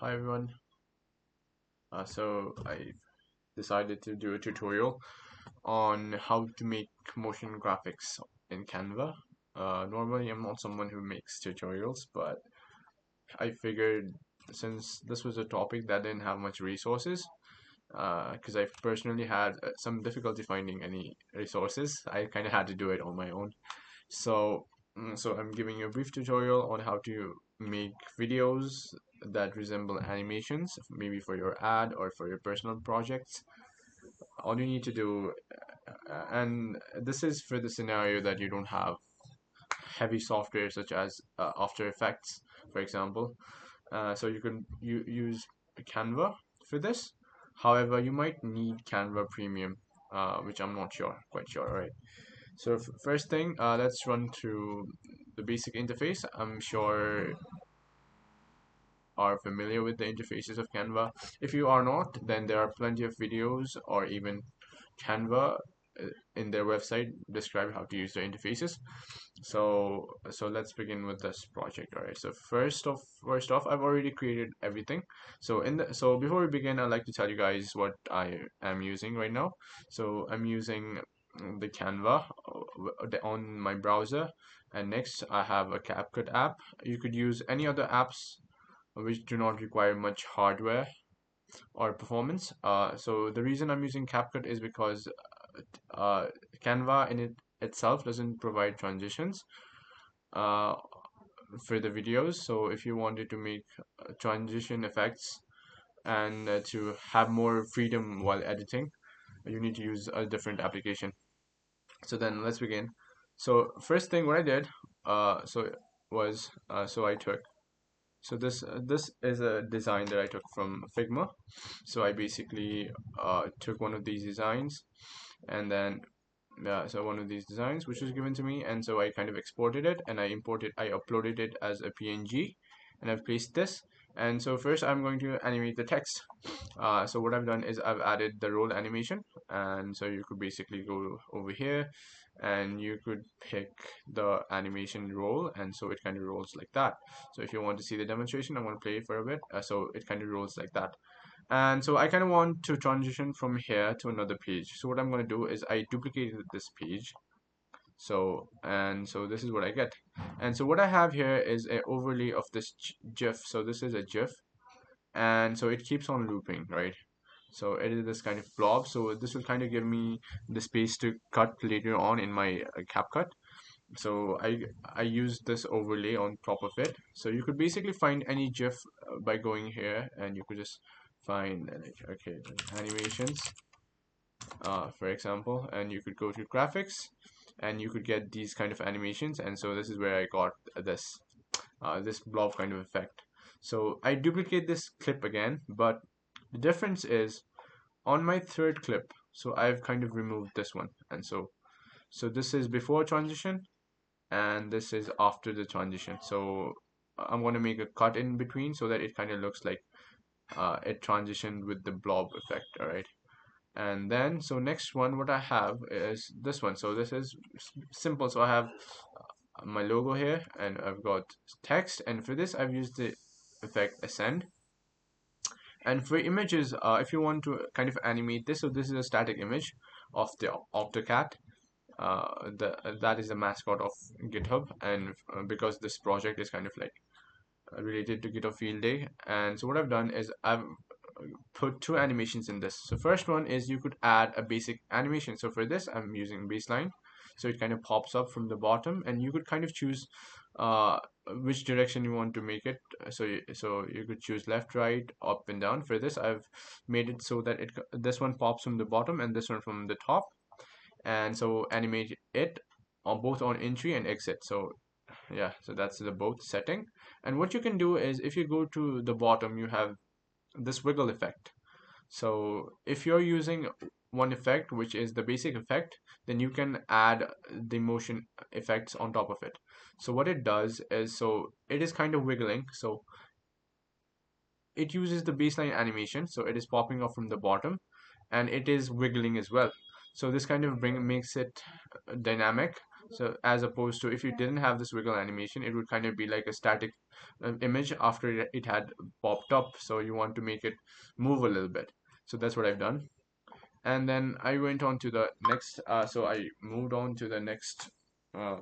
Hi everyone. So I decided to do a tutorial on how to make motion graphics in Canva. Normally I'm not someone who makes tutorials, but I figured since this was a topic that didn't have much resources, because I personally had some difficulty finding any resources, I kind of had to do it on my own. So, so I'm giving you a brief tutorial on how to make videos that resemble animations, maybe for your ad or for your personal projects. All you need to do, and this is for the scenario that you don't have heavy software such as After Effects, for example. So you can use Canva for this. However, you might need Canva Premium, which I'm not quite sure. All right. So first thing, let's run through the basic interface. I'm sure are familiar with the interfaces of Canva. If you are not, then there are plenty of videos or even Canva in their website describe how to use the interfaces. So let's begin with this project. All right. So first off, I've already created everything. So before we begin, I'd like to tell you guys what I am using right now. So I'm using the Canva on my browser, and next I have a CapCut app. You could use any other apps which do not require much hardware or performance. So the reason I'm using CapCut is because uh, Canva in itself doesn't provide transitions uh, for the videos. So if you wanted to make transition effects and to have more freedom while editing, you need to use a different application. So then let's begin. So first thing what I did, so I took this is a design that I took from Figma. So I basically took one of these designs, and then so one of these designs which was given to me, and so I kind of exported it and I uploaded it as a PNG, and I've placed this. And so first I'm going to animate the text. So what I've done is I've added the roll animation, and so you could basically go over here and you could pick the animation roll, and so it kind of rolls like that. So if you want to see the demonstration, I'm going to play it for a bit. So it kind of rolls like that. And so I kind of want to transition from here to another page. So what I'm going to do is I duplicated this page. So this is what I get. And so what I have here is an overlay of this GIF. So this is a GIF, and so it keeps on looping, right? So it is this kind of blob. So this will kind of give me the space to cut later on in my CapCut. So I use this overlay on top of it. So you could basically find any GIF by going here, and you could just find okay, animations, for example, and you could go to graphics, and you could get these kind of animations. And so this is where I got this blob kind of effect. So I duplicate this clip again, but the difference is on my third clip. So I've kind of removed this one, and so this is before transition, and this is after the transition. So I'm going to make a cut in between so that it kind of looks like it transitioned with the blob effect. All right. And then so next one what I have is this one. So this is simple. So I have my logo here, and I've got text, and for this I've used the effect ascend. And for images, if you want to kind of animate this, so this is a static image of the AutoCAD. That is the mascot of GitHub, and because this project is kind of like related to GitHub Field Day, and so what I've done is I've put two animations in this. So first one is you could add a basic animation. So for this, I'm using baseline. So it kind of pops up from the bottom, and you could kind of choose uh, which direction you want to make it. So you could choose left, right, up, and down. For this, I've made it so that this one pops from the bottom and this one from the top, and so animate it on both on entry and exit. So yeah, so that's the both setting. And what you can do is if you go to the bottom, you have this wiggle effect. So if you're using one effect, which is the basic effect, then you can add the motion effects on top of it. So what it does is, so it is kind of wiggling. So it uses the baseline animation. So it is popping off from the bottom, and it is wiggling as well. So this kind of makes it dynamic. So as opposed to if you didn't have this wiggle animation, it would kind of be like a static image after it had popped up. So you want to make it move a little bit. So that's what I've done. And then I went on to the next. So I moved on to the uh,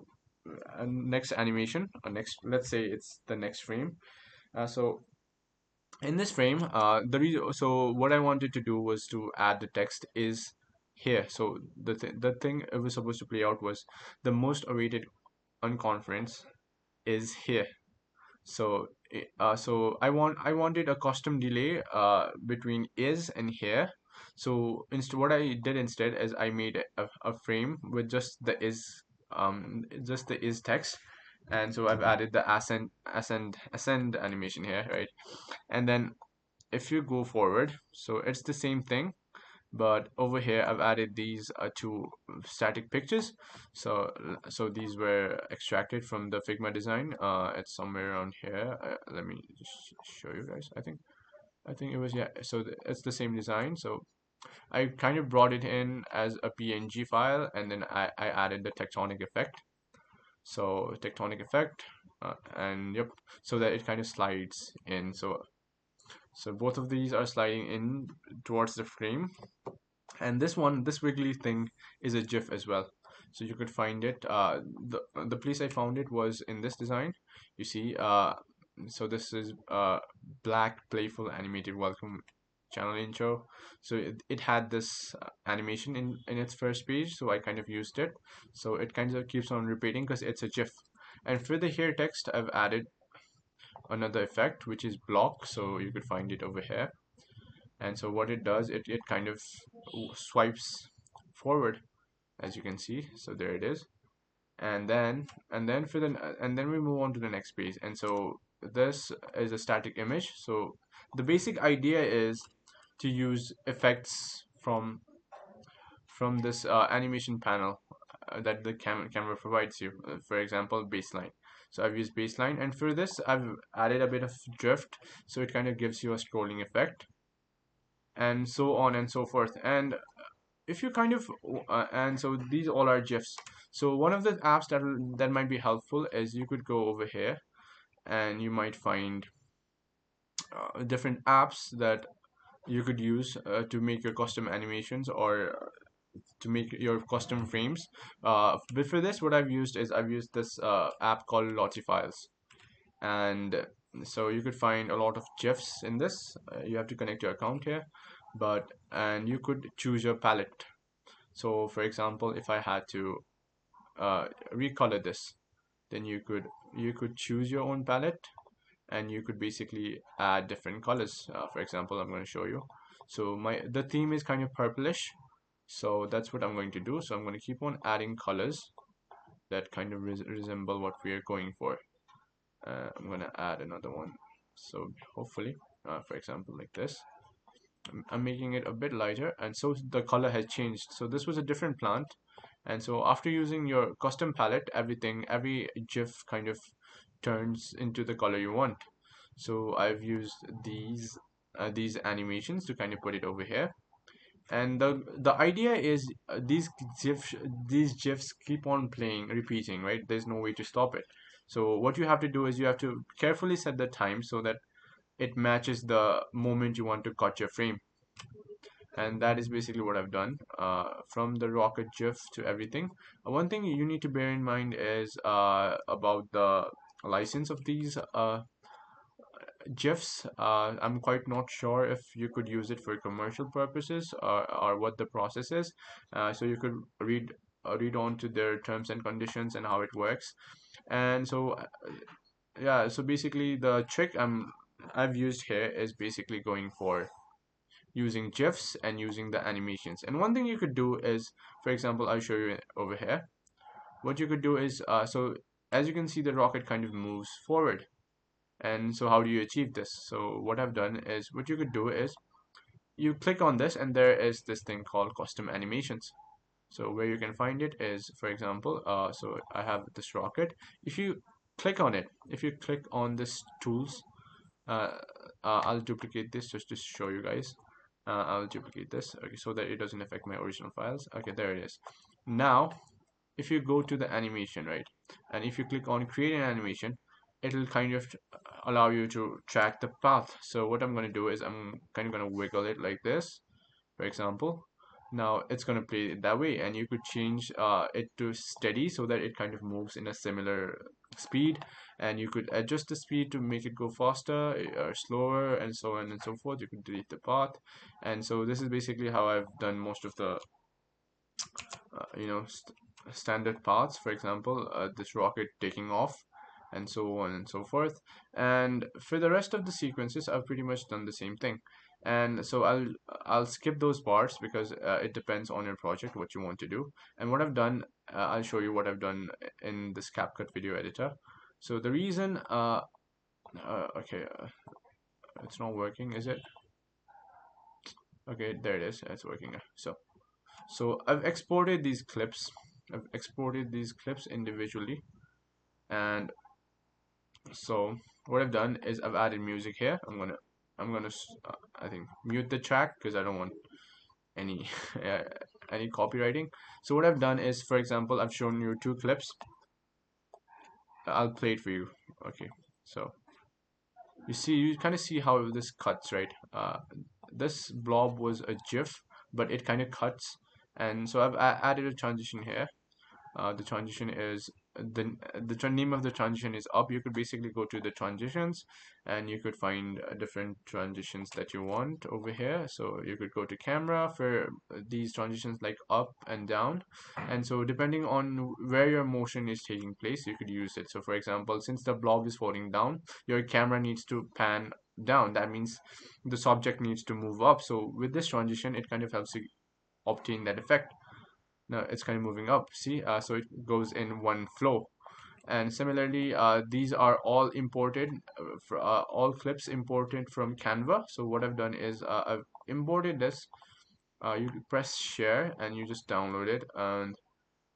next animation, or next. Let's say it's the next frame. So in this frame, so what I wanted to do was to add the text is here. So the thing it was supposed to play out was the most awaited unconference is here. So I wanted a custom delay between is and here. So instead, what I did instead is I made a frame with just the is text, and so I've added the ascend animation here, right? And then if you go forward, so it's the same thing, but over here I've added these two static pictures. So these were extracted from the Figma design. It's somewhere around here. Let me just show you guys. I think it was, yeah. So it's the same design. So I kind of brought it in as a PNG file, and then I added the tectonic effect. So tectonic effect, and yep, so that it kind of slides in. So both of these are sliding in towards the frame. And this wiggly thing is a GIF as well. So you could find it. The place I found it was in this design. You see, so this is black, playful, animated welcome channel intro. So it had this animation in its first page. So I kind of used it. So it kind of keeps on repeating because it's a GIF. And for the here text, I've added another effect, which is block. So you could find it over here. And so what it does, it kind of swipes forward, as you can see. So there it is. And then we move on to the next page. And so this is a static image. So the basic idea is to use effects from this animation panel that the camera provides you. For example, baseline. So I've used baseline, and for this I've added a bit of drift, so it kind of gives you a scrolling effect, and so on and so forth. And if you kind of and so these all are GIFs. So one of the apps that might be helpful is you could go over here, and you might find different apps that you could use to make your custom animations, or to make your custom frames. But for this, what I've used this app called Lottie Files. And so you could find a lot of GIFs in this. You have to connect your account here, and you could choose your palette. So for example, if I had to recolor this, then you could choose your own palette, and you could basically add different colors. For example, I'm going to show you. So the theme is kind of purplish, so that's what I'm going to do. So I'm going to keep on adding colors that kind of resemble what we are going for. I'm going to add another one. So hopefully, for example, like this. I'm making it a bit lighter, and so the color has changed. So this was a different plant, and so after using your custom palette, every GIF kind of turns into the color you want. So I've used these animations to kind of put it over here. And the idea is these GIFs keep on playing, repeating, right? There's no way to stop it. So what you have to do is you have to carefully set the time so that it matches the moment you want to cut your frame. And that is basically what I've done, from the rocket GIF to everything. One thing you need to bear in mind is about the license of these GIFs. I'm quite not sure if you could use it for commercial purposes, or what the process is. So you could read on to their terms and conditions and how it works. And so yeah, so basically the trick I've used here is basically going for using GIFs and using the animations. And one thing you could do is, for example, I'll show you over here. What you could do is, so as you can see, the rocket kind of moves forward. And so how do you achieve this? So what I've done is, what you could do is, you click on this, and there is this thing called custom animations. So where you can find it is, for example, so I have this rocket. If you click on it, if you click on this tools, uh, I'll duplicate this just to show you guys. I'll duplicate this, okay, so that it doesn't affect my original files. Okay, there it is. Now, if you go to the animation, right, and if you click on create an animation, it'll kind of allow you to track the path. So what I'm going to do is I'm kind of going to wiggle it like this, for example. Now it's going to play it that way, and you could change it to steady so that it kind of moves in a similar speed, and you could adjust the speed to make it go faster or slower, and so on and so forth. You could delete the path. And so this is basically how I've done most of the you know, standard paths, for example, this rocket taking off, and so on and so forth. And for the rest of the sequences, I've pretty much done the same thing. And so I'll skip those parts because it depends on your project what you want to do. And what I've done, I'll show you what I've done in this CapCut video editor. So the reason, okay, it's not working, is it? Okay, there it is. It's working. So I've exported these clips. I've exported these clips individually, and so what I've done is I've added music here. I think mute the track because I don't want any uh, any copywriting. So what I've done is, for example, I've shown you two clips. I'll play it for you. Okay, so you kind of see how this cuts, right? This blob was a GIF, but it kind of cuts, and so I've added a transition here. The transition is the name of the transition is up. You could basically go to the transitions, and you could find different transitions that you want over here. So you could go to camera for these transitions like up and down, and so depending on where your motion is taking place, you could use it. So for example, since the blob is falling down, your camera needs to pan down. That means the subject needs to move up. So with this transition, it kind of helps you obtain that effect. Now it's kind of moving up, see, so it goes in one flow. And similarly, these are all imported all clips imported from Canva. So what I've done is I've imported this. You press share and you just download it, and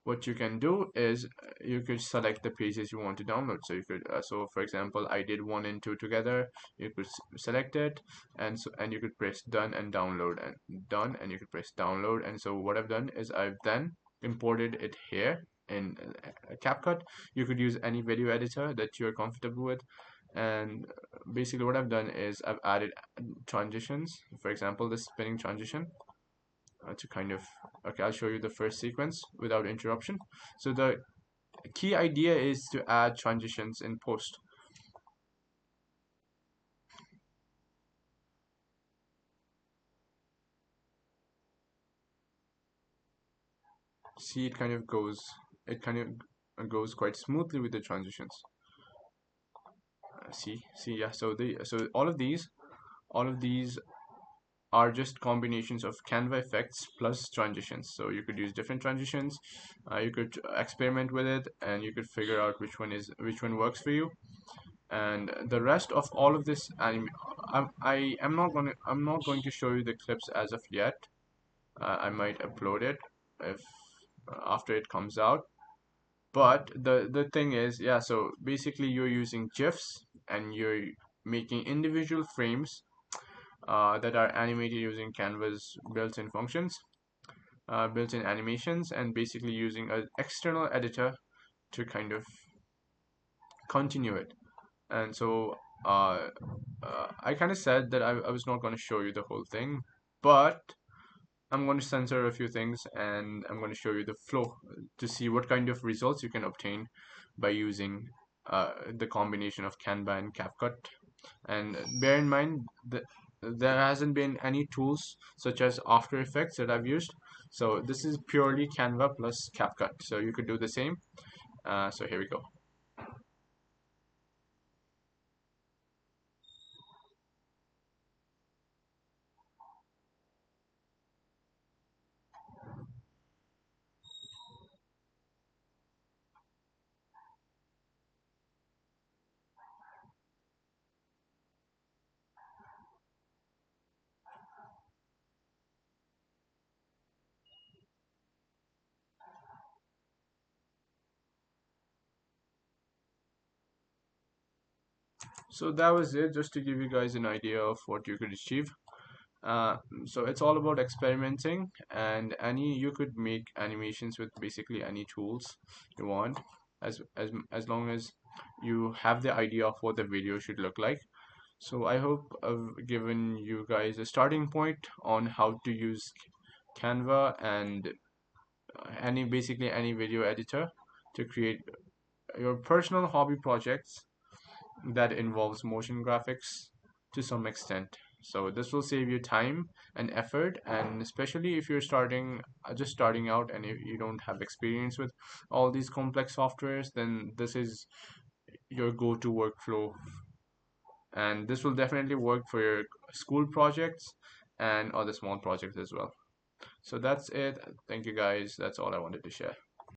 what you can do is you could select the pages you want to download. So you could so for example, I did 1 and 2 together. You could select it, and you could press done and download, and done, and you could press download. And so what I've done is I've then imported it here in CapCut. You could use any video editor that you're comfortable with. And basically what I've done is I've added transitions. For example, this spinning transition, to kind of, okay, I'll show you the first sequence without interruption. So the key idea is to add transitions in post. See, it kind of goes quite smoothly with the transitions. See, yeah. So all of these are just combinations of Canva effects plus transitions. So you could use different transitions. You could experiment with it, and you could figure out which one works for you. And the rest of all of this I'm not going to show you the clips as of yet. I might upload it if after it comes out. But the thing is, yeah, so basically you're using GIFs and you're making individual frames that are animated using Canva's built-in functions, built-in animations, and basically using an external editor to kind of continue it. And so I kind of said that I was not going to show you the whole thing, but I'm going to censor a few things, and I'm going to show you the flow to see what kind of results you can obtain by using the combination of Canva and CapCut. And bear in mind that there hasn't been any tools such as After Effects that I've used. So this is purely Canva plus CapCut. So you could do the same. So here we go. So that was it, just to give you guys an idea of what you could achieve. Uh, so it's all about experimenting, and any you could make animations with basically any tools you want, as long as you have the idea of what the video should look like. So I hope I've given you guys a starting point on how to use Canva and any basically any video editor to create your personal hobby projects that involves motion graphics to some extent. So this will save you time and effort, and especially if you're just starting out, and if you don't have experience with all these complex softwares, then this is your go-to workflow, and this will definitely work for your school projects and other small projects as well. So that's it. Thank you guys. That's all I wanted to share.